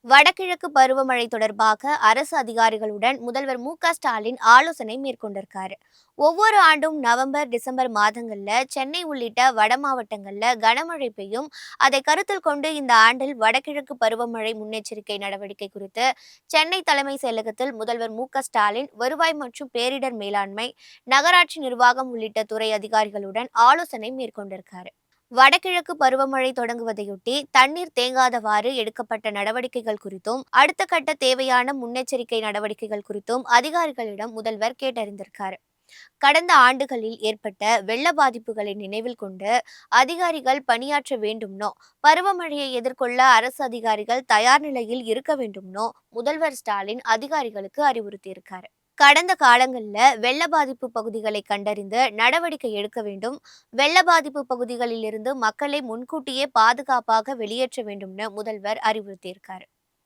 வடகிழக்கு பருவமழை தொடர்பாக அரசு அதிகாரிகளுடன் முதல்வர் மு.க. ஸ்டாலின் ஆலோசனை மேற்கொண்டிருக்காரு. ஒவ்வொரு ஆண்டும் நவம்பர், டிசம்பர் மாதங்கள்ல சென்னை உள்ளிட்ட வட மாவட்டங்கள்ல கனமழை பெய்யும். அதை கருத்தில் கொண்டு இந்த ஆண்டில் வடகிழக்கு பருவமழை முன்னெச்சரிக்கை நடவடிக்கை குறித்து சென்னை தலைமை செயலகத்தில் முதல்வர் மு.க. ஸ்டாலின் வருவாய் மற்றும் பேரிடர் மேலாண்மை, நகராட்சி நிர்வாகம் உள்ளிட்ட துறை அதிகாரிகளுடன் ஆலோசனை மேற்கொண்டிருக்காரு. வடகிழக்கு பருவமழை தொடங்குவதையொட்டி தண்ணீர் தேங்காதவாறு எடுக்கப்பட்ட நடவடிக்கைகள் குறித்தும், அடுத்த கட்ட தேவையான முன்னெச்சரிக்கை நடவடிக்கைகள் குறித்தும் அதிகாரிகளிடம் முதல்வர் கேட்டறிந்திருக்காரு. கடந்த ஆண்டுகளில் ஏற்பட்ட வெள்ள பாதிப்புகளை நினைவில் கொண்டு அதிகாரிகள் பணியாற்ற வேண்டும்னோ, பருவமழையை எதிர்கொள்ள அரசு அதிகாரிகள் தயார் நிலையில் இருக்க வேண்டும்னோ முதல்வர் ஸ்டாலின் அதிகாரிகளுக்கு அறிவுறுத்தியிருக்காரு. கடந்த காலங்களில் வெள்ள பாதிப்பு பகுதிகளை கண்டறிந்து நடவடிக்கை எடுக்க வேண்டும். வெள்ள பாதிப்பு பகுதிகளில் இருந்து மக்களை முன்கூட்டியே பாதுகாப்பாக வெளியேற்ற வேண்டும்னு முதல்வர் அறிவுறுத்தியிருக்காரு.